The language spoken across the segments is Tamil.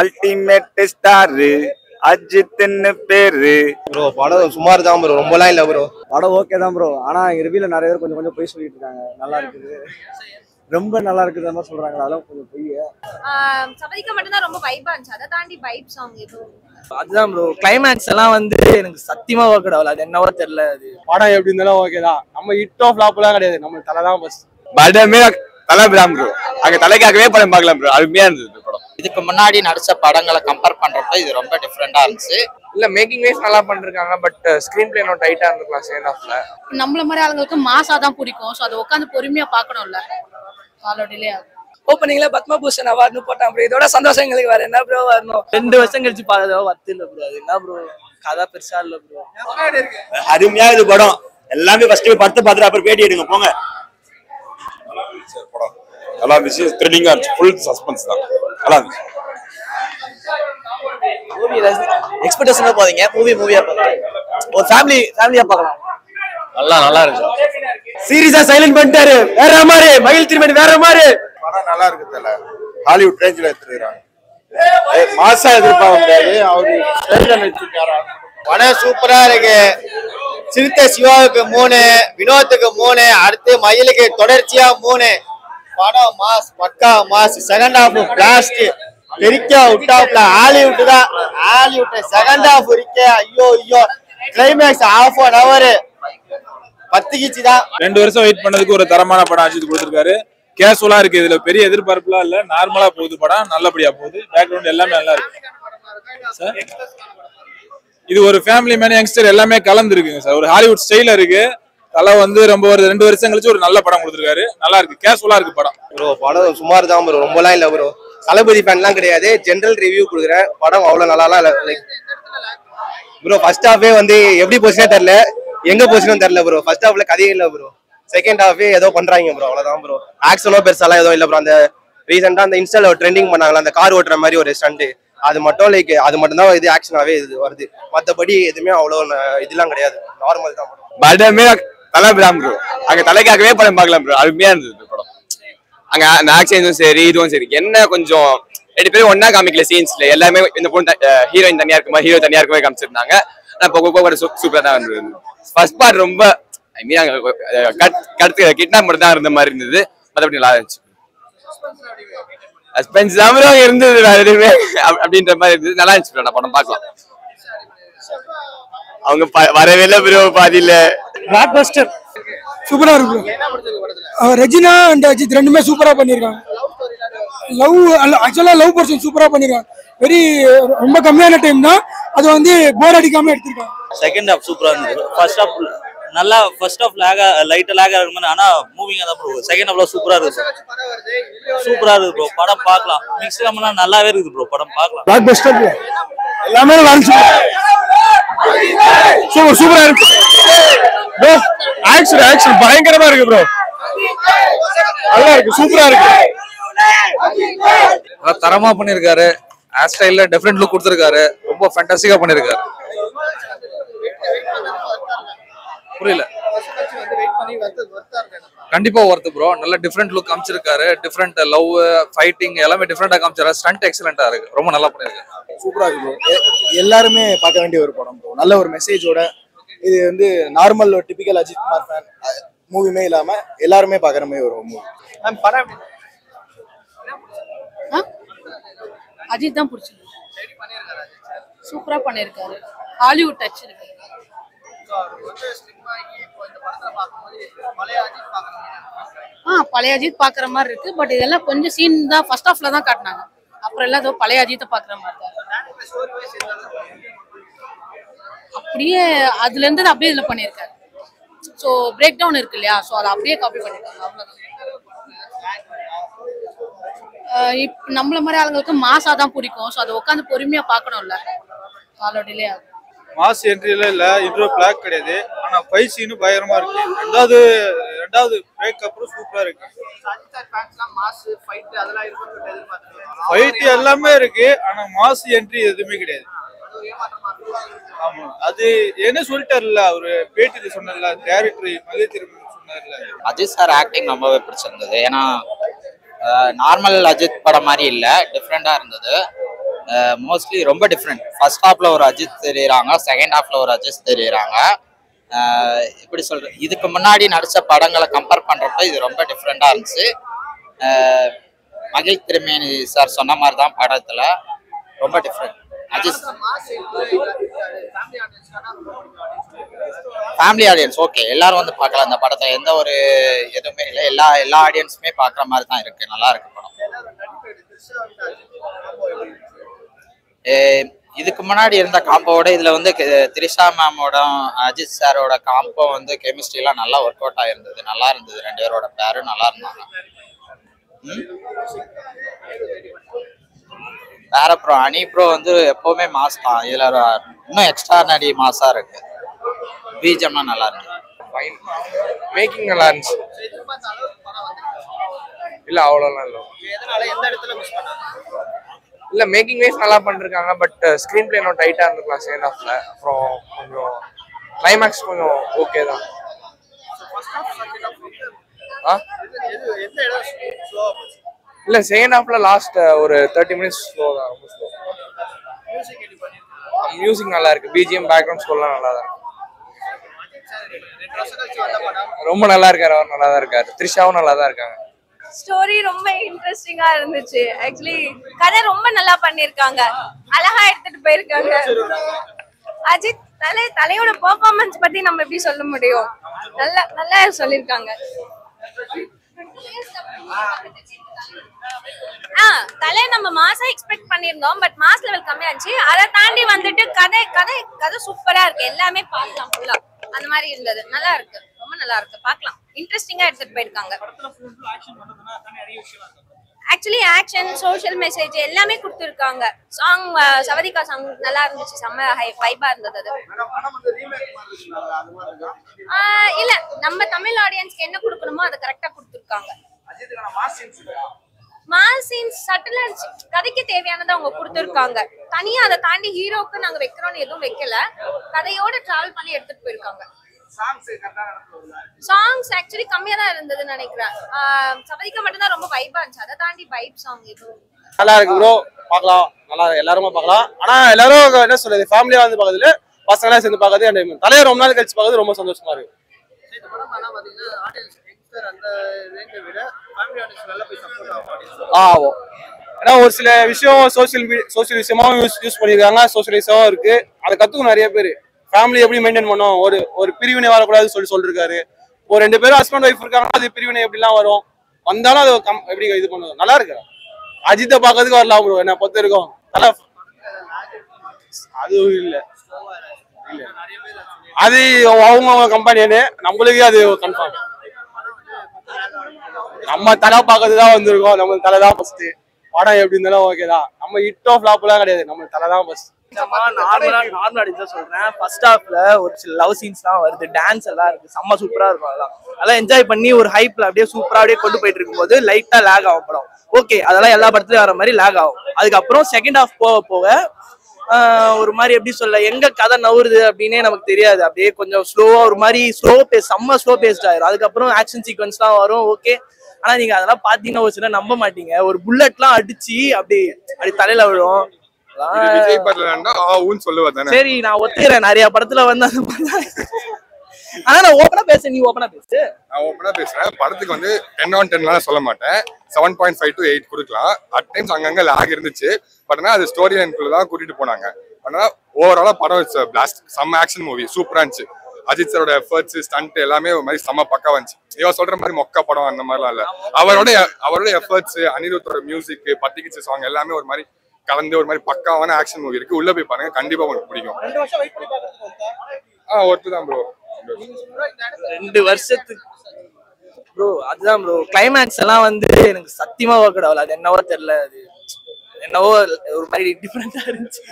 அல்டிமேட் ஸ்டார் அஜித்னு பேரு. ப்ரோ படம் சுமார் தான் ப்ரோ, ரொம்பலாம் இல்ல ப்ரோ. படம் ஓகே தான் ப்ரோ. ஆனா ரிவ்யூல நிறைய பேர் கொஞ்சம் போய் சொல்லிட்டு இருக்காங்க. நல்லா இருக்குது, ரொம்ப நல்லா இருக்குது மாதிரி சொல்றாங்க. அதெல்லாம் கொஞ்சம் பொய். சபரிக்கு மட்டும் தான் ரொம்ப வைபா இருந்துச்சு. அதை தாண்டி வைப் சாங் எதுவும் அதுதான் ப்ரோ. கிளைமேக்ஸ் எல்லாம் வந்து எனக்கு சத்தியமா ஒர்க் ஆகல. அது என்னவோ தெரியல. அது படம் எப்படி இருந்தாலும் ஓகே தான். நம்ம ஹிட் ஆஃப் ஃப்ளாப் எல்லாம் கிடையாது. நம்ம தலை தான் பஸ். படமே தலை பிராம் ப்ரோ. அங்க தலைக்காகவே படம் பார்க்கலாம் ப்ரோ. அருமையா இருந்தது படம். இதுக்கு முன்னாடி நடிச்ச படங்களை கம்பேர் பண்றப்ப இது ரொம்ப டிஃப்ரெண்டா இருந்துச்சு. இல்ல மேக்கிங் வைஸ் நல்லா பண்ணிருக்காங்க. பட் ஸ்கிரீன் பிளே இன்னும் டைட்டா இருந்திருக்கலாம் செகண்ட் ஹாஃப்ல. நம்மள மாதிரி ஆளுங்களுக்கு மாசா தான் பிடிக்கும். ஸோ அதை உட்காந்து பொறுமையா பார்க்கணும்ல. காலோ டிலே ஆகும். ஓப்பனிங்ல பத்மபூஷன் அவார்டு போட்டான் ப்ரோ. இதோட சந்தோஷம் எங்களுக்கு வேற என்ன ப்ரோ வரணும். 2 வருஷம் கழிச்சு பார்த்ததோ வத்து இல்ல ப்ரோ. அது என்ன ப்ரோ கதை பெருசா இல்ல ப்ரோ. அருமையா இது படம். எல்லாமே ஃபர்ஸ்ட் படத்தை பார்த்துட்டு அப்புறம் பேட்டி எடுங்க போங்க. படம் நல்லா இருந்துச்சு. த்ரில்லிங்கா இருந்துச்சு. ஃபுல் சஸ்பென்ஸ் தான். நல்லா இருந்துச்சு. மூவி எக்ஸ்பெக்டேஷனா போறீங்க. மூவியா பாருங்க. ஒரு ஃபேமிலியா பார்க்கலாம். நல்லா இருந்துச்சு. சீரியஸா சைலண்ட் பண்ணிட்டாரு. வேற மாதிரி மகிழ் திருமணி வேற மாதிரி. படம் நல்லா இருக்கு தல. ஹாலிவுட் ரேஞ்சில் எடுத்துருக்காங்க. மாசா எதிர்பார்க்க முடியாது. அவரு படம் சூப்பரா இருக்கு. சிறுத்தை சிவாவுக்கு 3, வினோத்துக்கு 3, அடுத்து மயிலுக்கு தொடர்ச்சியா 3. படம் மாஸ், பக்கா மாஸ். செகண்ட் ஹாஃப் பிளாஸ்ட் பெரிக்கா விட்டாப்ல. ஹாலிவுட் தான். ஹாலிவுட் செகண்ட் ஹாஃப் இருக்கே. ஐயோ கிளைமேக்ஸ் ½ an hour பத்துக்கிச்சு தான். 2 வருஷம் வெயிட் பண்ணதுக்கு ஒரு தரமான படம் அஜித் கொடுத்துருக்காரு. கேஷுவலா இருக்கு. இதுல பெரிய எதிர்பார்ப்புலாம் இல்ல. நார்மலா போகுது படம். நல்லபடியா போகுது. பேக்ரவுண்ட் எல்லாமே நல்லா இருக்கு சார். இது ஒரு ஃபேமிலி மேன் யங்ஸ்டர் எல்லாமே கலந்து இருக்குங்க சார். ஒரு ஹாலிவுட் ஸ்டைல இருக்கு. தலை வந்து ரொம்ப ஒரு 2 வருஷம் கழிச்சு ஒரு நல்ல படம் கொடுத்துருக்காரு. நல்லா இருக்கு. கேஷுவலா இருக்கு படம். ப்ரோ படம் சுமார் தான் ப்ரோ, ரொம்பலாம் இல்ல ப்ரோ. தளபதி ஃபேன்லாம் கிடையாது. ஜெனரல் ரிவ்யூ கொடுக்குறேன். படம் அவ்வளவு நல்லாலாம் இல்ல ப்ரோ. ஃபர்ஸ்ட் ஹாஃபே வந்து எப்படி போச்சுனே தெரியல, எங்க போச்சுன்னு தெரியல ப்ரோ. ஃபர்ஸ்ட் ஹாஃப்ல கதையே இல்ல ப்ரோ. செகண்ட் ஹாஃபே ஏதோ பண்றாங்க ப்ரோ. அவ்வளவுதான் ப்ரோ. ஆக்ஷனோ பெருசாலாம் ஏதோ இல்ல ப்ரோ. அந்த ரீசெண்டா அந்த இன்ஸ்டால ட்ரெண்டிங் பண்ணாங்களா அந்த கார் ஓட்டுற மாதிரி ஒரு ஸ்டண்ட், அது மட்டும் லைக் அது மட்டும் தான் இது ஆக்ஷனாவே இது வருது. மத்தபடி எதுவுமே அவ்வளவு இதெல்லாம் கிடையாது. நார்மல் தான் ப்ரோ. படமே தலை பிராம் ப்ரோ. அங்க தலைக்காகவே படம் பார்க்கலாம் ப்ரோ. அருமையா இருந்தது படம். அங்க அந்த ஆக்ஷனும் சரி இதுவும் சரி. என்ன கொஞ்சம் 2 பேரும் ஒன்னா காமிக்கல சீன்ஸ்ல. எல்லாமே இந்த பொண்ணு ஹீரோயின் தனியா இருக்குமா ஹீரோ தனியா இருக்குமே காமிச்சிருந்தாங்க. ஆனா போக சூப்பரா தான் இருந்தது. ஃபர்ஸ்ட் பார்ட் ரொம்ப ஐ மீன் கிட்னாப் மட்டும் தான் இருந்த மாதிரி இருந்தது. மற்றபடி நல்லா இருந்துச்சு. சஸ்பென்ஸ் தான் இருந்தது. அப்படின்ற மாதிரி இருந்தது. நல்லா இருந்துச்சு. நான் படம் பார்க்கலாம். அவங்க வரவே இல்லை ப்ரோ. பாதியில பிளாக் பஸ்டர் சூப்பரா இருக்கு. ரெஜினா அண்ட் அஜித் ரெண்டுமே சூப்பரா பண்ணிருக்காங்க. ஆக்சுவலா லவ் பர்சன் சூப்பரா பண்ணிருக்காங்க. ரொம்ப கம்மியான டைம் தான். அது வந்து போர் அடிக்காம எடுத்திருக்காங்க. செகண்ட் ஹாஃப் சூப்பரா இருந்தது. ஃபர்ஸ்ட் ஹாஃப் நல்லா ஃபர்ஸ்ட் ஹாஃப் லைட்டா லாக் ஆகுது. ஆனா மூவிங் தான் ப்ரோ. செகண்ட் ஹாஃப்ல சூப்பரா இருக்கு. சூப்பரா இருக்கு ப்ரோ. படம் பார்க்கலாம். மிக்ஸ் கமெல்லாம் நல்லாவே இருக்குது ப்ரோ. படம் பார்க்கலாம். பிளாக் பஸ்டர் எல்லாமே சூப்பரா இருக்கு ப்ரோ. ஆக்ஷன் பயங்கரமா இருக்கு ப்ரோ. நல்லா இருக்கு. சூப்பரா இருக்கு. தரமா பண்ணிருக்காரு. ஹேர் ஸ்டைல்ல டிஃபரெண்ட் லுக் கொடுத்திருக்காரு. ரொம்ப ஃபேண்டாஸ்டிக்கா பண்ணிருக்காரு. புரியல. கண்டிப்பா ஒர்த் ப்ரோ. நல்ல டிஃபரெண்ட் லுக் காமிச்சிருக்காரு. டிஃபரெண்ட் லவ் ஃபைட்டிங் எல்லாமே டிஃபரெண்டா காமிச்சாரு. ஸ்டண்ட் எக்ஸலென்ட்டா இருக்கு. ரொம்ப நல்லா பண்ணிருக்காரு. சூப்பரா இருக்கு ப்ரோ. எல்லாருமே பார்க்க வேண்டிய ஒரு படம் ப்ரோ. நல்ல ஒரு மெசேஜோட. இது வந்து நார்மல் ஒரு டிபிக்கல் அஜித் குமார் ஃபேன் மூவிமே இல்லாம எல்லாருமே பாக்குற மாதிரி ஒரு மூவி. அஜித் தான் பிடிச்சிருக்கு. சூப்பரா பண்ணிருக்காரு. ஹாலிவுட் டச் இருக்கு. பழைய அஜித் பாக்குற மாதிரி இருக்கு. பட் இதெல்லாம் கொஞ்சம் சீன் தான் ஃபர்ஸ்ட் ஹாஃப்ல தான் காட்டினாங்க. அப்புறம் எல்லாம் ஏதோ பழைய அஜித்தை பாக்குற மாதிரி தான். அப்படியே அதுல இருந்து அப்படியே இதுல பண்ணிருக்காரு. ஸோ பிரேக் டவுன் இருக்கு இல்லையா, ஸோ அதை அப்படியே காப்பி பண்ணிருக்காங்க. அவ்வளவுதான். இப்ப நம்மள மாதிரி ஆளுங்களுக்கு மாசா தான் பிடிக்கும். ஸோ அதை உட்காந்து பொறுமையா பார்க்கணும்ல. காலோ டிலே ஆகும். மாஸ் என்ட்ரியில இல்ல. இன்ட்ரோ பிளாக் கிடையாது. ஆனா ஃபைட் சீன் பயங்கரமா இருக்கு. ரெண்டாவது பிரேக் அப்புறம் சூப்பரா இருக்கு. ஃபைட் எல்லாமே இருக்கு. ஆனா மாஸ் என்ட்ரி எதுவுமே கிடையாது. ஆமா அது என்ன சொல்லிட்டாருல்ல அவரு பேட்டியில சொன்னார்ல டைரக்டர் மகிழ் திருமணி சொன்னார்ல. அஜித் சார் ஆக்டிங் ரொம்பவே பிடிச்சிருந்தது. ஏன்னா நார்மல் அஜித் படம் மாதிரி இல்லை, டிஃப்ரெண்டா இருந்தது. மோஸ்ட்லி ரொம்ப டிஃப்ரெண்ட். ஃபர்ஸ்ட் ஹாஃப்ல ஒரு அஜித் தெரியுறாங்க, செகண்ட் ஹாஃப்ல ஒரு அஜித் தெரியுறாங்க. எப்படி சொல்றது, இதுக்கு முன்னாடி நடிச்ச படங்களை கம்பேர் பண்றப்ப இது ரொம்ப டிஃப்ரெண்டா இருந்துச்சு. மகிழ் திருமேனி சார் சொன்ன மாதிரி தான் படத்துல ரொம்ப different. Ajith family audience okay, எல்லாரும் வந்து பார்க்கலாம் இந்த படத்தை. எந்த ஒரு எதுவுமே இல்லை, எல்லா ஆடியன்ஸுமே பார்க்குற மாதிரி தான் இருக்கு. நல்லா இருக்கு படம். இதுக்கு முன்னாடி இருந்த காம்போவோட இதுல வந்து திரிஷா மேமோட அஜித் சாரோட காம்போ வந்து கெமிஸ்ட்ரி எல்லாம் நல்லா ஒர்க் அவுட் ஆயிருந்தது. நல்லா இருந்தது, ரெண்டு பேரோட பேரும் நல்லா இருந்தாங்க. வேற ப்ரோ அனி ப்ரோ வந்து எப்பவுமே மாஸ் தான். இதுல இன்னும் எக்ஸ்ட்ரானரி மாஸா இருக்கு. பீஜம்லாம் நல்லா இருக்கு. மேக்கிங் நல்லா இருந்துச்சு. இல்ல அவ்வளோலாம் இல்லை. இல்ல மேக்கிங் வைஸ் நல்லா பண்ணிருக்காங்க, பட் ஸ்கிரீன் பிளே இன்னும் டைட்டா இருந்துக்கலாம் செகண்ட் ஹாஃப்ல. அப்புறம் கொஞ்சம் கிளைமேக்ஸ் கொஞ்சம் ஓகே தான். இல்ல செகண்ட் ஹாஃப்ல லாஸ்ட் ஒரு 30 மினிட்ஸ் ஸ்லோ தான், ரொம்ப ஸ்லோ. மியூசிக் நல்லா இருக்கு, பிஜிஎம் பேக்ரவுண்ட் ஸ்கோர்லாம் நல்லா தான் இருக்கு. ரொம்ப நல்லா இருக்காரு, அவர் நல்லா தான் இருக்காரு. த்ரிஷாவும் நல்லா தான் இருக்காங்க. ஸ்டோரி ரொம்ப இன்ட்ரெஸ்டிங்கா இருந்துச்சு. ஆக்சுவலி கதை ரொம்ப நல்லா பண்ணிருக்காங்க, அழகா எடுத்துட்டு போயிருக்காங்க. அஜித் தலையோட பெர்ஃபார்மன்ஸ் பத்தி நம்ம எப்படி சொல்ல முடியும், நல்லா சொல்லிருக்காங்க. தலை நம்ம மாசா எக்ஸ்பெக்ட் பண்ணிருந்தோம், பட் மாஸ் லெவல் கம்மியாச்சு. அதை தாண்டி வந்துட்டு கதை சூப்பரா இருக்கு, எல்லாமே பார்க்கலாம் ஃபுல்லா. அந்த மாதிரி இருந்தது, நல்லா இருக்கு, ரொம்ப நல்லா இருக்கு, பார்க்கலாம். இன்ட்ரெஸ்டிங்கா எடுத்துட்டு போயிருக்காங்க. ஆக்சுவலி ஆக்ஷன், சோஷியல் மெசேஜ் எல்லாமே கொடுத்துருக்காங்க. சாங் சவதிகா சாங் நல்லா இருந்துச்சு, செம்ம வைபா இருந்தது அது. இல்ல நம்ம தமிழ் ஆடியன்ஸ்க்கு என்ன கொடுக்கணுமோ அதை கரெக்டா கொடுத்துருக்காங்க. மாஸ் சீன்ஸ் சட்டிலா இருந்துச்சு, கதைக்கு தேவையானதை அவங்க கொடுத்துருக்காங்க. தனியா அதை தாண்டி ஹீரோக்கு நாங்க வைக்கிறோம்னு எதுவும் வைக்கல, கதையோட டிராவல் பண்ணி எடுத்துட்டு போயிருக்காங்க. சாங்ஸ் ஆக்சுவலி கம்மியா தான் இருந்ததுன்னு நினைக்கிறேன். சபதிக்கு மட்டும் தான் ரொம்ப வைபா இருந்துச்சு, அதை தாண்டி வைப் சாங் எதுவும் நல்லா இருக்கு ப்ரோ, பார்க்கலாம். நல்லா எல்லாருமே பார்க்கலாம். ஆனா எல்லாரும் என்ன சொல்றது, ஃபேமிலியா வந்து பார்க்கறதுல பசங்களா சேர்ந்து பார்க்கறது தலையை ரொம்ப நாள் கழிச்சு பார்க்கறது ரொம்ப சந்தோஷமா இருக்கு. ஆகும். ஏன்னா ஒரு சில விஷயம் சோசியல் விஷயமாவும் யூஸ் பண்ணிருக்காங்க, சோசியலிசமும் இருக்கு. அதை கத்துக்கும் நிறைய பேர். ஃபேமிலி எப்படி மெயின்டைன் பண்ணோம், ஒரு பிரிவினை வரக்கூடாதுன்னு சொல்லிருக்காரு. ஒரு 2 பேரும் ஹஸ்பண்ட் ஒய்ஃப் இருக்காங்க, அது பிரிவினை எப்படிலாம் வரும், வந்தாலும் அது எப்படி இது பண்ணுவோம். நல்லா இருக்கு. அஜித்தை பார்க்கறதுக்கு வரலாம் ப்ரோ, என்ன பொறுத்த இருக்கும். அதுவும் இல்ல அது அவங்க கம்பெனி, நம்மளுக்கே அது கன்ஃபார்ம். நம்ம தலை பார்க்கறதுதான் வந்திருக்கோம், நம்ம தலை தான் ஃபர்ஸ்ட். படம் எப்படி இருந்தாலும் ஓகே தான். நம்ம ஹிட் ஆஃப் ஃபிளாப் எல்லாம் கிடையாது, நம்ம தலை தான் ஃபர்ஸ்ட். நார்மலா சொல்றேன். ஃபர்ஸ்ட் ஹாஃப்ல ஒரு சில லவ் சீன்ஸ் தான் வருது, டான்ஸ் எல்லாம் இருக்கு, செம்ம சூப்பரா இருக்கும். அதெல்லாம் என்ஜாய் பண்ணி ஒரு ஹைப்ல அப்படியே சூப்பரா அப்படியே கொண்டு போயிட்டு இருக்கும்போது லைட்டா லேக் ஆகும் படம். ஓகே, அதெல்லாம் எல்லா படத்துலயும் வர மாதிரி லேக் ஆகும். அதுக்கப்புறம் செகண்ட் ஹாஃப் போக ஒரு மாதிரி எப்படி சொல்ல, எங்க கதை நவுறுது அப்படின்னே நமக்கு தெரியாது. அப்படியே கொஞ்சம் ஸ்லோவா ஒரு மாதிரி செம்ம ஸ்லோ பேஸ்ட் ஆயிரும். அதுக்கப்புறம் ஆக்ஷன் சீக்வன்ஸ்லாம் வரும், ஓகே. ஆனா நீங்க அதெல்லாம் பாத்தீங்கன்னா ஒரு சில நம்ப மாட்டீங்க. ஒரு புல்லட்லாம் அடிச்சு அப்படி தலையில விழும். சரி, நான் ஒத்துக்கிறேன், நிறைய படத்துல வந்து ஆனா நான் ஓப்பனா பேசுறேன், நீ ஓப்பனா பேசு. நான் ஓப்பனா பேசுறேன். படத்துக்கு வந்து 10 on 10 சொல்ல மாட்டேன், 7.5 to 8 கொடுக்கலாம். அட் டைம்ஸ் அங்கங்க லாக் இருந்துச்சு, பட் ஆனா அது ஸ்டோரி லைனுக்குள்ள தான் கூட்டிட்டு போனாங்க. ஆனா ஓவராலா படம் இட்ஸ் பிளாஸ்ட், செம்ம ஆக்ஷன் மூவி, சூப்பரா இருந்துச்சு. அஜித் சாரோட எஃபர்ட்ஸ், ஸ்டண்ட் எல்லாமே ஒரு மாதிரி செம்ம பக்கா வந்துச்சு. இவன் சொல்ற மாதிரி மொக்க படம் அந்த மாதிரிலாம் இல்ல. அவரோட எஃபர்ட்ஸ், அனிருத்தோட மியூசிக், பத்திக்கிச்சு சாங் எல்லாமே ஒரு மாதிரி கலந்து ஒரு மாதிரி பக்காவான ஆக்ஷன் மூவி இருக்கு. உள்ள போய் பாருங்க, கண்டிப்பா உங்களுக்கு பிடிக்கும். ஒர்த்து தான் ப்ரோ. 2 வருஷத்துக்கு ப்ரோ, அதுதான் ப்ரோ. கிளைமேக்ஸ் எல்லாம் வந்து எனக்கு சத்தியமா ஒர்க் ஆகல. அது என்னவோ தெரியல, அது என்னவோ ஒரு மாதிரி டிஃபரெண்டா இருந்துச்சு.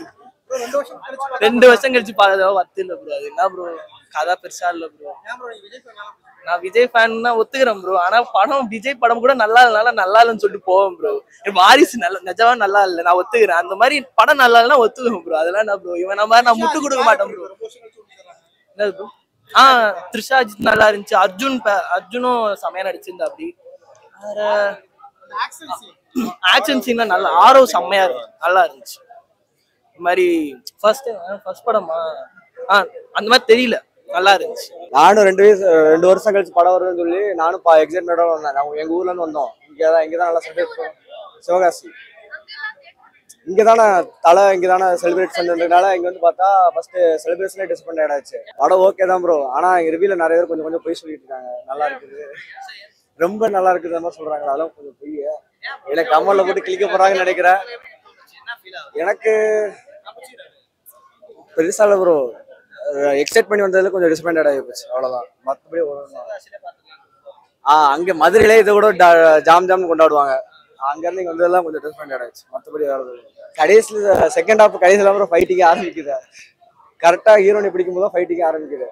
2 வருஷம் கழிச்சு பார்த்ததோ வத்து இல்ல ப்ரோ. அது என்ன ப்ரோ, கதை பெருசா இல்ல ப்ரோ. நான் விஜய் ஃபேன்னா ஒத்துக்கிறேன் ப்ரோ. ஆனா படம் விஜய் படம் கூட நல்லா இல்லைன்னு சொல்லிட்டு போவேன் ப்ரோ. வாரிசு நிஜமா நல்லா இல்லை, நான் ஒத்துக்கிறேன். அந்த மாதிரி படம் நல்லா இல்லைன்னா ஒத்துக்கிறேன் ப்ரோ. அதெல்லாம் என்ன ப்ரோ, இவன் நம்ம நான் முட்டு கொடுக்க மாட்டேன் ப்ரோ. என்னது ப்ரோ? த்ரிஷா அஜித் நல்லா இருந்துச்சு. அர்ஜுனும் செமையா நடிச்சிருந்தா. அப்படி வேற ஆக்ஷன் சீன்லாம் நல்லா ஆரவ் செம்மையா இருக்கு, நல்லா இருந்துச்சு. இந்த மாதிரி ஃபர்ஸ்ட் படமா அந்த மாதிரி தெரியல, நல்லா இருந்துச்சு. நானும் 2 வருஷம் கழிச்சு படம் வருதுன்னு சொல்லி நானும் எக்ஸைட்மெண்டோட வந்தேன். நாங்கள் எங்கள் ஊர்ல இருந்து வந்தோம். இங்கே தான் நல்லா செலிப்ரேட் சிவகாசி. இங்கே தானே இங்கே தானே செலிப்ரேட் பண்ணுறதுனால இங்கே வந்து பார்த்தா ஃபர்ஸ்ட் செலிப்ரேஷனே டிசப்பாயிண்ட் ஆயிடுச்சு. படம் ஓகே தான் ப்ரோ, ஆனால் எங்கள் ரிவியூல நிறைய பேர் கொஞ்சம் பொய் சொல்லிட்டு இருக்காங்க. நல்லா இருக்குது, ரொம்ப நல்லா இருக்குது மாதிரி சொல்றாங்க. அதெல்லாம் கொஞ்சம் பொய். எனக்கு கமல்ல போட்டு கிளிக்க போறாங்கன்னு நினைக்கிறேன். எனக்கு பெருசா இல்லை ப்ரோ, எக்ஸைட் பண்ணி வந்ததுல கொஞ்சம் டிசப்பாயிண்ட் ஆகி போச்சு, அவ்வளவுதான். மற்றபடி அங்க மதுரையிலே இதை கூட ஜாம் கொண்டாடுவாங்க. அங்க இருந்து இங்க வந்ததெல்லாம் கொஞ்சம் டிசப்பாயிண்ட் ஆயிடுச்சு, மற்றபடி வேறது. கடைசியில செகண்ட் ஹாஃப் கடைசியில அப்புறம் ஃபைட்டிங் ஆரம்பிக்குது. கரெக்டா ஹீரோனை பிடிக்கும் போது ஃபைட்டிங் ஆரம்பிக்குது.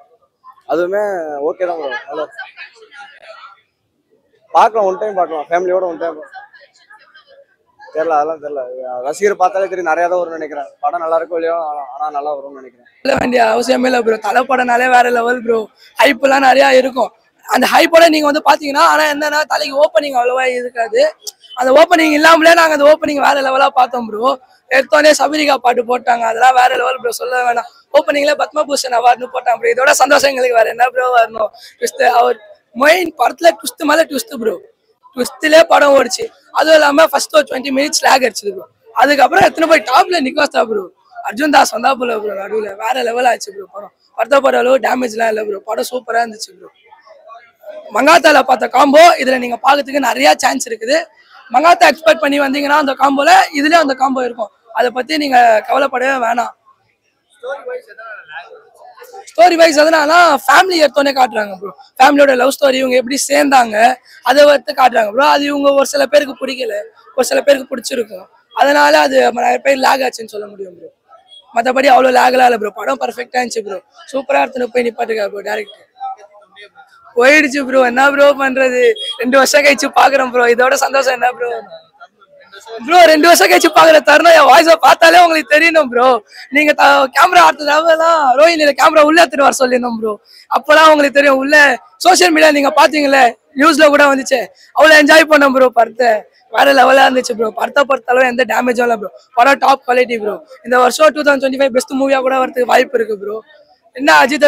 அதுவுமே ஓகே தான் ப்ரோ, நல்லா பார்க்கலாம். ஒன் டைம் பார்க்கலாம், ஃபேமிலியோட ஒன் டைம். தெரியல, அதெல்லாம் தெரியல. ரசிகர் பார்த்தாலே தெரியும், நிறைய தான் வரும்னு நினைக்கிறேன். படம் நல்லா இருக்கும் இல்லையோ, ஆனா நல்லா வரும்னு நினைக்கிறேன். சொல்ல வேண்டிய அவசியமே இல்லை ப்ரோ, தலை படம்னாலே வேற லெவல் ப்ரோ. ஹைப் எல்லாம் நிறைய இருக்கும். அந்த ஹைப்போட நீங்க வந்து பாத்தீங்கன்னா, ஆனா என்னன்னா தலைக்கு ஓப்பனிங் அவ்வளவா இருக்காது. அந்த ஓப்பனிங் இல்லாமலே நாங்க அந்த ஓப்பனிங் வேற லெவலா பார்த்தோம் ப்ரோ. எடுத்தோடனே சபரிகா பாட்டு போட்டாங்க, அதெல்லாம் வேற லெவல் ப்ரோ, சொல்ல வேணாம். ஓப்பனிங்ல பத்மபூஷன் அவார்டுன்னு போட்டாங்க ப்ரோ. இதோட சந்தோஷம் எங்களுக்கு வேற என்ன ப்ரோ வரணும். ட்விஸ்ட் அவர் மெயின் படத்துல ட்விஸ்ட் மேல ட்விஸ்ட் ப்ரோ. ட்விஸ்ட்லேயே படம் ஓடிச்சு. அதுவும் இல்லாம ஃபர்ஸ்ட் ஒரு 20 minutes லேக் அடிச்சது ப்ரோ. அதுக்கப்புறம் எத்தனை போய் டாப்ல நிக்கோஸ்தா ப்ரோ, அர்ஜுன் தாஸ் வந்தா போல ப்ரோ, நடுவில் வேற லெவல் ஆச்சு ப்ரோ. படம் வருத்தப்படுற அளவு டேமேஜ்லாம் இல்லை ப்ரோ, படம் சூப்பரா இருந்துச்சு ப்ரோ. மங்காத்தால பார்த்த காம்போ இதுல நீங்க பாக்கிறதுக்கு நிறைய சான்ஸ் இருக்குது. மங்காத்தா எக்ஸ்பெக்ட் பண்ணி வந்தீங்கன்னா அந்த காம்போல இதுலயும் அந்த காம்போ இருக்கும். அதை பத்தி நீங்க கவலைப்படவே வேணாம். ஸ்டோரி வைஸ் அதனால ஃபேமிலி எடுத்தோடனே காட்டுறாங்க ப்ரோ. ஃபேமிலியோட லவ் ஸ்டோரி, இவங்க எப்படி சேர்ந்தாங்க அதை வந்து காட்டுறாங்க ப்ரோ. அது இவங்க ஒரு சில பேருக்கு பிடிக்கல, ஒரு சில பேருக்கு பிடிச்சிருக்கும். அதனால அது நிறைய பேர் லேக் ஆச்சுன்னு சொல்ல முடியும் ப்ரோ. மற்றபடி அவ்வளோ லேக்லாம் இல்லை ப்ரோ, படம் பர்ஃபெக்டா இருந்துச்சு ப்ரோ. சூப்பரா எடுத்துன்னு போய் நிப்பாட்டுக்கா ப்ரோ டேரக்டர். போயிடுச்சு ப்ரோ, என்ன ப்ரோ பண்றது. 2 வருஷம் கழிச்சு பாக்குறோம் ப்ரோ, இதோட சந்தோஷம் என்ன ப்ரோ. ப்ரோ 2 வருஷம் கழிச்சு பாக்குற தருணம் என் வாய்ஸை பார்த்தாலே உங்களுக்கு தெரியணும் ப்ரோ. நீங்க கேமரா அடுத்ததாவெல்லாம் ரோஹினியில கேமரா உள்ள எடுத்துட்டு வர சொல்லிடணும் ப்ரோ. அப்பெல்லாம் உங்களுக்கு தெரியும். உள்ள சோசியல் மீடியா நீங்க பாத்தீங்களே, நியூஸ்ல கூட வந்துச்சு. அவ்வளவு என்ஜாய் பண்ணோம் ப்ரோ. படத்தை வேற லெவலா இருந்துச்சு ப்ரோ. படத்தை பொறுத்தளவு எந்த டேமேஜும் இல்லை ப்ரோ. படம் டாப் குவாலிட்டி ப்ரோ. இந்த வருஷம் 2025 பெஸ்ட் மூவியா கூட வரதுக்கு வாய்ப்பு இருக்கு ப்ரோ. என்ன அஜித்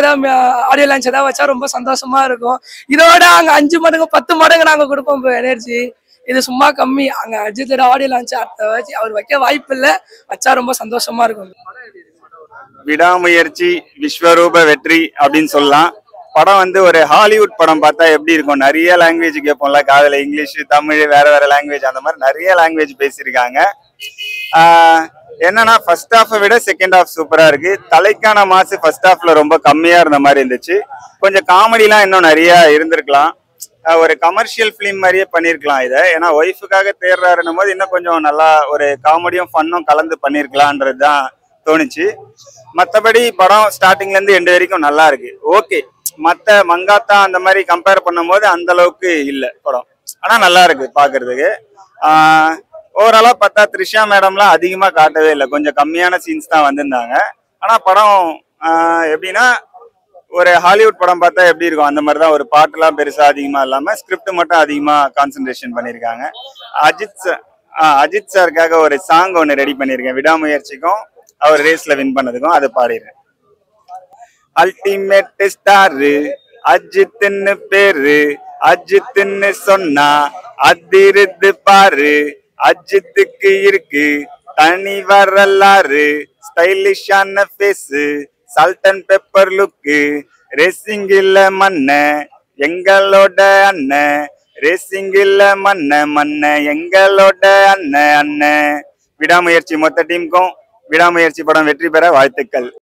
ஆடியோ லான்ச் ஏதாவது வச்சா ரொம்ப சந்தோஷமா இருக்கும். இதோட அங்க 5 மடங்கு 10 மடங்கு நாங்க கொடுப்போம் ப்ரோ எனர்ஜி. இது சும்மா கம்மி. அங்க அஜித் ஆடியோ லான்ச் அவர் வைக்க வாய்ப்பு இல்லை, வச்சா ரொம்ப சந்தோஷமா இருக்கும். விடாமுயற்சி விஸ்வரூப வெற்றி அப்படின்னு சொல்லலாம். படம் வந்து ஒரு ஹாலிவுட் படம் பார்த்தா எப்படி இருக்கும், நிறைய லாங்குவேஜ் கேட்போம்ல, காதல இங்கிலீஷ், தமிழ், வேற லாங்குவேஜ், அந்த மாதிரி நிறைய லாங்குவேஜ் பேசியிருக்காங்க. என்னன்னா ஃபர்ஸ்ட் ஹாஃபை விட செகண்ட் ஹாஃப் சூப்பரா இருக்கு. தலைக்கான மாசு ஃபர்ஸ்ட் ஹாஃப்ல ரொம்ப கம்மியா இருந்த மாதிரி இருந்துச்சு. கொஞ்சம் காமெடிலாம் இன்னும் நிறைய இருந்திருக்கலாம். ஒரு கமர்ஷியல் ஃபிலிம் மாதிரியே பண்ணியிருக்கலாம் இதை. ஏன்னா ஒய்ஃபுக்காக தேடுறாருன்னும் போது இன்னும் கொஞ்சம் நல்லா ஒரு காமெடியும் ஃபன்னும் கலந்து பண்ணியிருக்கலான்றது தான் தோணுச்சு. மற்றபடி படம் ஸ்டார்டிங்ல இருந்து எண்டு வரைக்கும் நல்லா இருக்கு, ஓகே. மற்ற மங்காத்தா அந்த மாதிரி கம்பேர் பண்ணும் போது அந்த அளவுக்கு இல்லை படம், ஆனா நல்லா இருக்கு பாக்குறதுக்கு. ஓவராலா பார்த்தா த்ரிஷா மேடம்லாம் அதிகமா காட்டவே இல்லை, கொஞ்சம் கம்மியான சீன்ஸ் தான் வந்திருந்தாங்க. ஆனா படம் எப்படின்னா ஒரு ஹாலிவுட் படம் பார்த்தா எப்படி இருக்கும் அந்த மாதிரி தான். ஒரு பாட்டுலாம் பெருசா அதிகமா இல்லாம ஸ்கிரிப்ட் மட்டும் அதிகமா கான்சென்ட்ரேஷன் பண்ணியிருக்காங்க. அஜித் சாருக்காக ஒரு சாங் ஒன்று ரெடி பண்ணியிருக்கேன், விடாமுயற்சிக்கும் அவர் ரேஸ்ல வின் பண்ணதுக்கும், அதை பாடிடுறேன். அல்டிமேட் ஸ்டாரு அஜித்ன்னு பேரு, அஜித்ன்னு சொன்னா அதிருது பாரு, அஜித்துக்கு இருக்கு தனி வரலாறு, ஸ்டைலிஷான face, salt and pepper look, racing இல்ல மண்ண எங்களோட அண்ணன், ரேசிங் இல்ல மண்ண எங்களோட அண்ணன். விடாமுயற்சி மொத்த டீமுக்கும் விடாமுயற்சி படம் வெற்றி பெற வாழ்த்துக்கள்.